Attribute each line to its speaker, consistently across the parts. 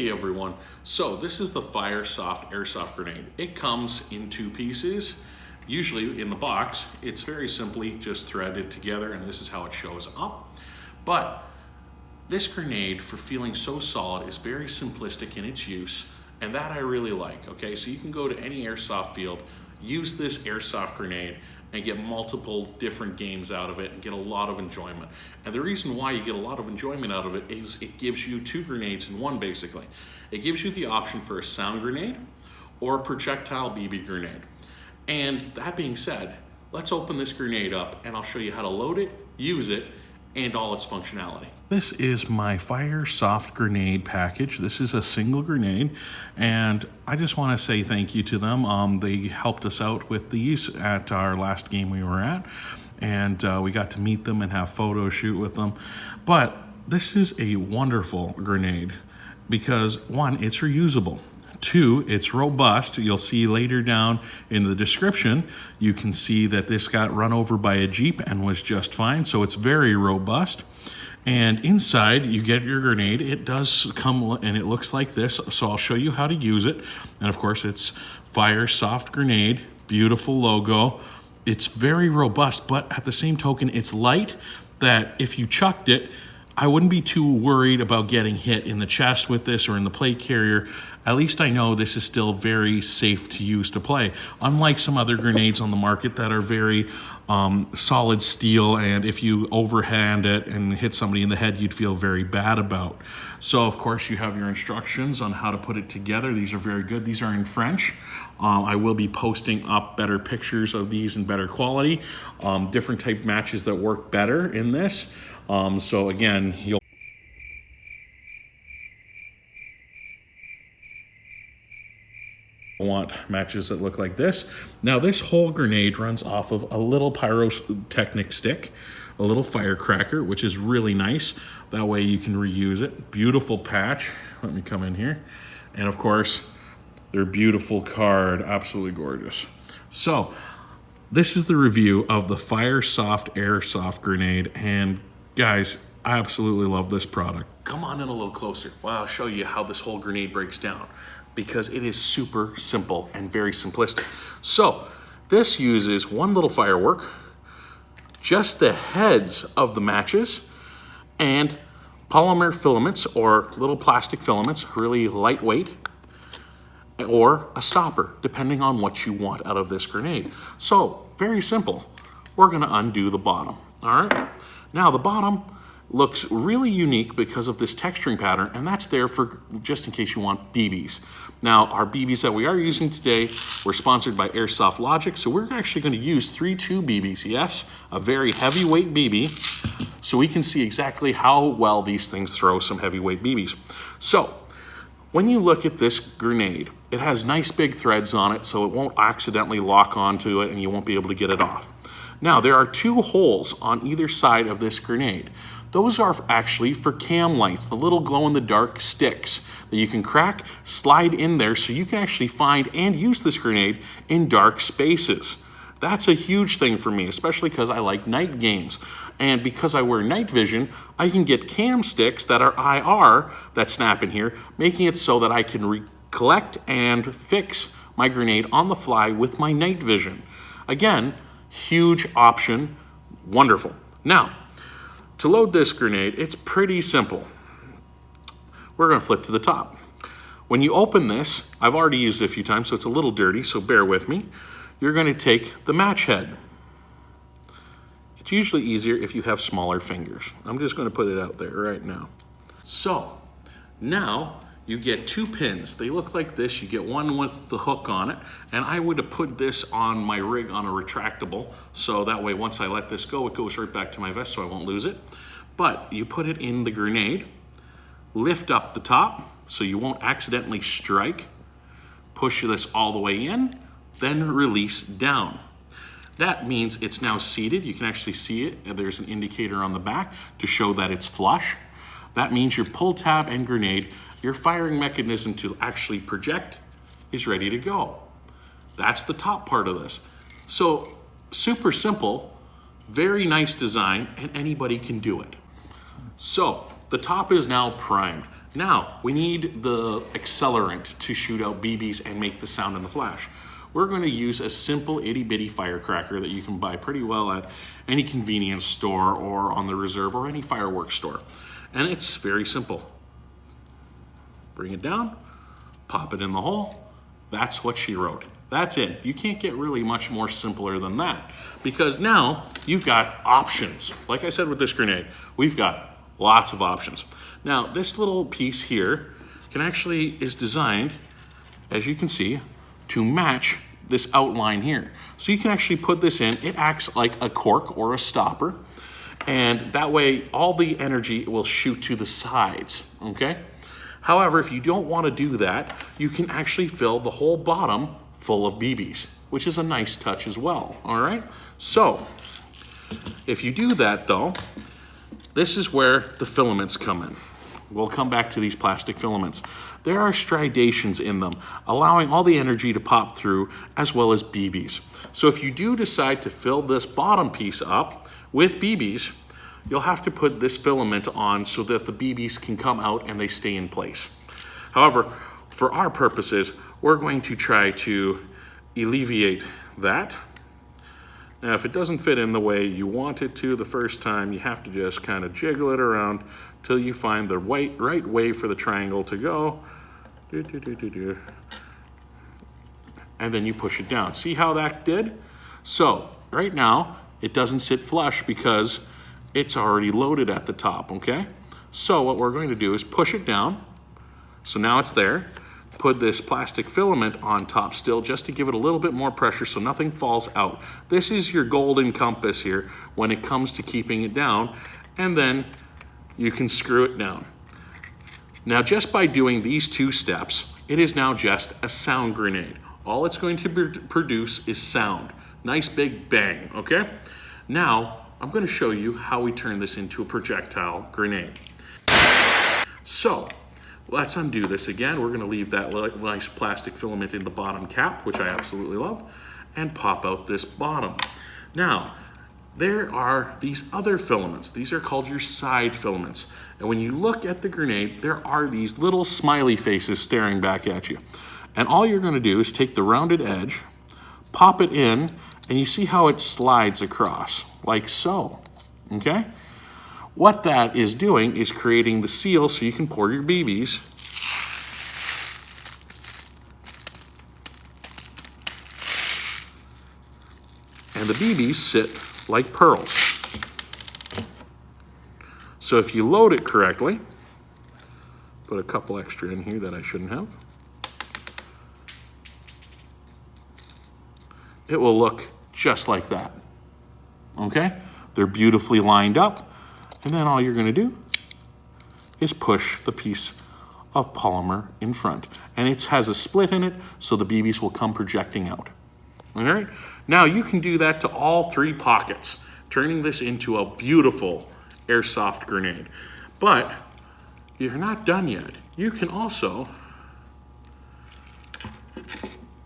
Speaker 1: Hey everyone, so this is the Firesoft Airsoft Grenade. It comes in two pieces. Usually in the box, it's very simply just threaded together and this is how it shows up. But this grenade, for feeling so solid, is very simplistic in its use, and that I really like, okay? So you can go to any airsoft field, use this airsoft grenade, and get multiple different games out of it and get a lot of enjoyment. And the reason why you get a lot of enjoyment out of it is it gives you two grenades in one, basically. It gives you the option for a sound grenade or a projectile BB grenade. And that being said, let's open this grenade up and I'll show you how to load it, use it, and all its functionality. This is my Firesoft Grenade package. This is a single grenade, and I just want to say thank you to them. They helped us out with these at our last game we were at, and we got to meet them and have photo shoot with them. But this is a wonderful grenade because one, it's reusable. Two, it's robust. You'll see later down in the description, you can see that this got run over by a Jeep and was just fine. So it's very robust. And inside you get your grenade. It does come and it looks like this. So I'll show you how to use it. And of course it's Firesoft Grenade, beautiful logo. It's very robust, but at the same token, it's light that if you chucked it, I wouldn't be too worried about getting hit in the chest with this or in the plate carrier. At least I know this is still very safe to use to play. Unlike some other grenades on the market that are very solid steel, and if you overhand it and hit somebody in the head, you'd feel very bad about. So of course you have your instructions on how to put it together. These are very good. These are in French. I will be posting up better pictures of these in better quality, different type matches that work better in this. So again, you'll want matches that look like this. Now this whole grenade runs off of a little pyrotechnic stick, a little firecracker, which is really nice. That way you can reuse it. Beautiful patch. Let me come in here. And of course, their beautiful card, absolutely gorgeous. So this is the review of the Firesoft Airsoft Grenade, and guys, I absolutely love this product. Come on in a little closer while I'll show you how this whole grenade breaks down, because it is super simple and very simplistic. So this uses one little firework, just the heads of the matches, and polymer filaments or little plastic filaments, really lightweight, or a stopper, depending on what you want out of this grenade. So very simple. We're gonna undo the bottom, all right? Now the bottom looks really unique because of this texturing pattern, and that's there for just in case you want BBs. Now our BBs that we are using today were sponsored by Airsoft Logic, so we're actually going to use 3.2 BBs, yes, a very heavyweight BB, so we can see exactly how well these things throw some heavyweight BBs. So when you look at this grenade, it has nice big threads on it, so it won't accidentally lock onto it and you won't be able to get it off. Now there are two holes on either side of this grenade. Those are actually for cam lights, the little glow-in-the-dark sticks that you can crack, slide in there so you can actually find and use this grenade in dark spaces. That's a huge thing for me, especially because I like night games. And because I wear night vision, I can get cam sticks that are IR that snap in here, making it so that I can collect and fix my grenade on the fly with my night vision. Again, huge option, wonderful. Now, to load this grenade, it's pretty simple. We're gonna flip to the top. When you open this, I've already used it a few times, so it's a little dirty, so bear with me. You're gonna take the match head. It's usually easier if you have smaller fingers. I'm just gonna put it out there right now. So, now you get two pins. They look like this. You get one with the hook on it, and I would have put this on my rig on a retractable, so that way once I let this go, it goes right back to my vest so I won't lose it. But you put it in the grenade, lift up the top so you won't accidentally strike, push this all the way in, then release down. That means it's now seated. You can actually see it, and there's an indicator on the back to show that it's flush. That means your pull tab and grenade, your firing mechanism to actually project, is ready to go. That's the top part of this. So super simple, very nice design, and anybody can do it. So the top is now primed. Now, we need the accelerant to shoot out BBs and make the sound in the flash. We're going to use a simple itty bitty firecracker that you can buy pretty well at any convenience store or on the reserve or any fireworks store. And it's very simple. Bring it down, pop it in the hole. That's what she wrote. That's it. You can't get really much more simpler than that, because now you've got options. Like I said with this grenade, we've got lots of options. Now, this little piece here is designed, as you can see, to match this outline here. So you can actually put this in. It acts like a cork or a stopper, and that way all the energy will shoot to the sides, okay? However, if you don't want to do that, you can actually fill the whole bottom full of BBs, which is a nice touch as well, all right? So, if you do that though, this is where the filaments come in. We'll come back to these plastic filaments. There are stridations in them, allowing all the energy to pop through, as well as BBs. So if you do decide to fill this bottom piece up with BBs, you'll have to put this filament on so that the BBs can come out and they stay in place. However, for our purposes, we're going to try to alleviate that. Now, if it doesn't fit in the way you want it to the first time, you have to just kind of jiggle it around till you find the right way for the triangle to go. And then you push it down. See how that did? So, right now, it doesn't sit flush because it's already loaded at the top, okay? So what we're going to do is push it down. So now it's there. Put this plastic filament on top still just to give it a little bit more pressure so nothing falls out. This is your golden compass here when it comes to keeping it down, and then you can screw it down. Now, just by doing these two steps, it is now just a sound grenade. All it's going to produce is sound. Nice big bang, okay? Now, I'm going to show you how we turn this into a projectile grenade. So, let's undo this again. We're going to leave that nice plastic filament in the bottom cap, which I absolutely love, and pop out this bottom. Now, there are these other filaments. These are called your side filaments. And when you look at the grenade, there are these little smiley faces staring back at you. And all you're going to do is take the rounded edge, pop it in, and you see how it slides across, like so, okay? What that is doing is creating the seal so you can pour your BBs. And the BBs sit like pearls. So if you load it correctly, put a couple extra in here that I shouldn't have, it will look just like that, okay? They're beautifully lined up, and then all you're gonna do is push the piece of polymer in front. And it has a split in it, so the BBs will come projecting out, all right? Now you can do that to all three pockets, turning this into a beautiful airsoft grenade. But you're not done yet. You can also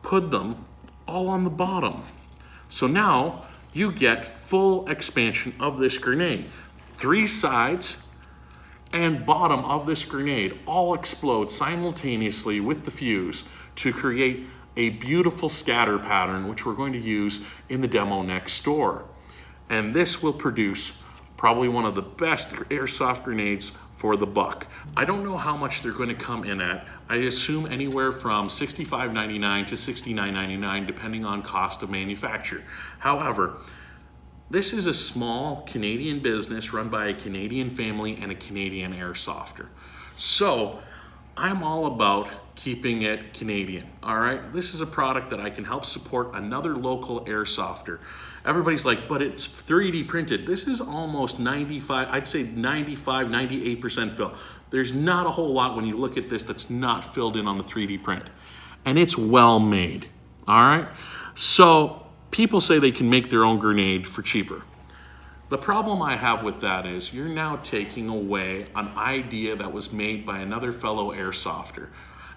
Speaker 1: put them all on the bottom. So now you get full expansion of this grenade. Three sides and bottom of this grenade all explode simultaneously with the fuse to create a beautiful scatter pattern, which we're going to use in the demo next door. And this will produce probably one of the best airsoft grenades for the buck. I don't know how much they're going to come in at. I assume anywhere from $65.99 to $69.99, depending on cost of manufacture. However, this is a small Canadian business run by a Canadian family and a Canadian airsofter. So I'm all about keeping it Canadian, all right? This is a product that I can help support another local airsofter. Everybody's like, but it's 3D printed. This is almost 95, I'd say 95, 98% fill. There's not a whole lot when you look at this that's not filled in on the 3D print. And it's well made, all right? So people say they can make their own grenade for cheaper. The problem I have with that is you're now taking away an idea that was made by another fellow airsofter.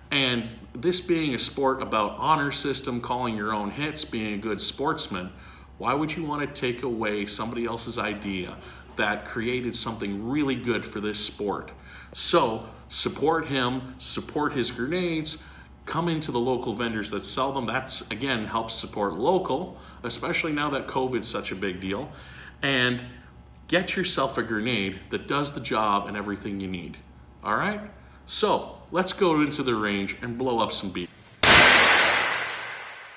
Speaker 1: And this being a sport about honor system, calling your own hits, being a good sportsman, why would you want to take away somebody else's idea? that created something really good for this sport. So support him, support his grenades, come into the local vendors that sell them. That's, again, helps support local, especially now that COVID's such a big deal. And get yourself a grenade that does the job and everything you need. All right? So let's go into the range and blow up some beats.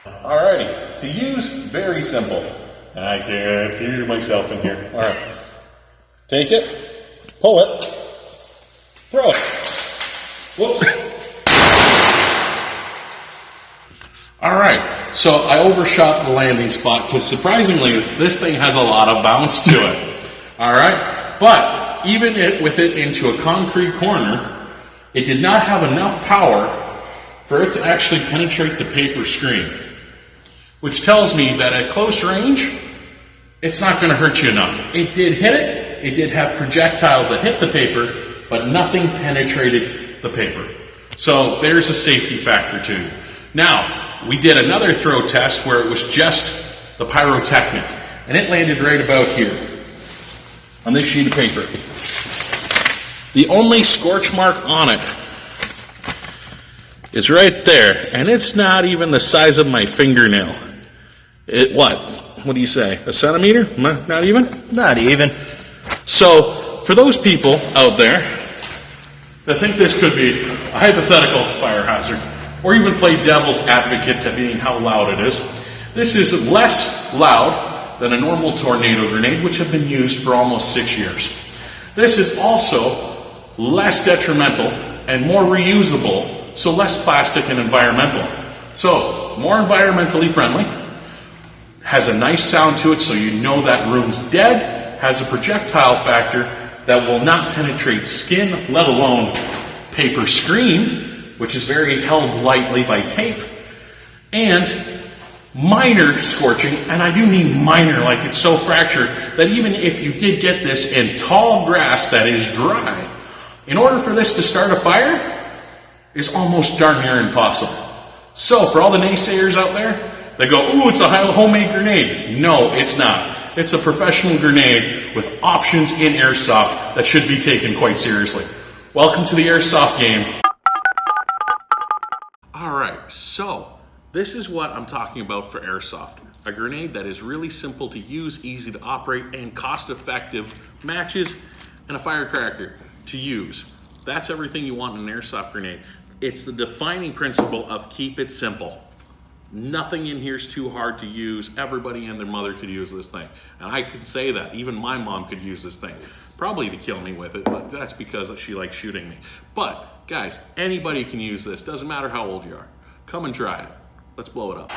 Speaker 1: Alrighty, to use, very simple. I can't hear myself in here. All right. Take it, pull it, throw it. Whoops. All right, so I overshot the landing spot because surprisingly, this thing has a lot of bounce to it. All right, but even with it into a concrete corner, it did not have enough power for it to actually penetrate the paper screen, which tells me that at close range, it's not going to hurt you enough. It did hit it. It did have projectiles that hit the paper, but nothing penetrated the paper. So there's a safety factor too. Now, we did another throw test where it was just the pyrotechnic, and it landed right about here on this sheet of paper. The only scorch mark on it is right there, and it's not even the size of my fingernail. What do you say? A centimeter? Not even?
Speaker 2: Not even.
Speaker 1: So, for those people out there that think this could be a hypothetical fire hazard, or even play devil's advocate to being how loud it is, this is less loud than a normal tornado grenade, which have been used for almost 6 years. This is also less detrimental and more reusable, so less plastic and environmental. So, more environmentally friendly, has a nice sound to it so you know that room's dead, has a projectile factor that will not penetrate skin, let alone paper screen, which is very held lightly by tape, and minor scorching, and I do mean minor, like it's so fractured that even if you did get this in tall grass that is dry, in order for this to start a fire, is almost darn near impossible. So for all the naysayers out there, they go, ooh, it's a homemade grenade. No, it's not. It's a professional grenade with options in Airsoft that should be taken quite seriously. Welcome to the Airsoft game. Alright, so this is what I'm talking about for Airsoft. A grenade that is really simple to use, easy to operate, and cost-effective matches, and a firecracker to use. That's everything you want in an Airsoft grenade. It's the defining principle of keep it simple. Nothing in here is too hard to use. Everybody and their mother could use this thing. And I could say that. Even my mom could use this thing. Probably to kill me with it, but that's because she likes shooting me. But, guys, anybody can use this. Doesn't matter how old you are. Come and try it. Let's blow it up.